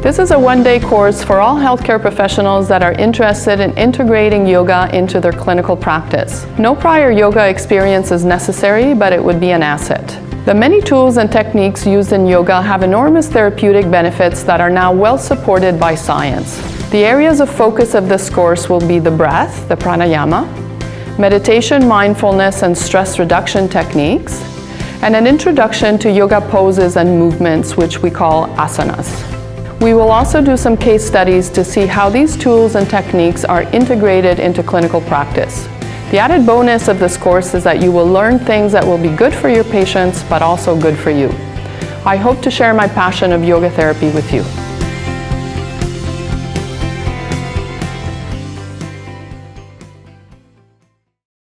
This is a one-day course for all healthcare professionals that are interested in integrating yoga into their clinical practice. No prior yoga experience is necessary, but it would be an asset. The many tools and techniques used in yoga have enormous therapeutic benefits that are now well supported by science. The areas of focus of this course will be the breath, the pranayama, meditation, mindfulness, and stress reduction techniques, and an introduction to yoga poses and movements, which we call asanas. We will also do some case studies to see how these tools and techniques are integrated into clinical practice. The added bonus of this course is that you will learn things that will be good for your patients, but also good for you. I hope to share my passion of yoga therapy with you.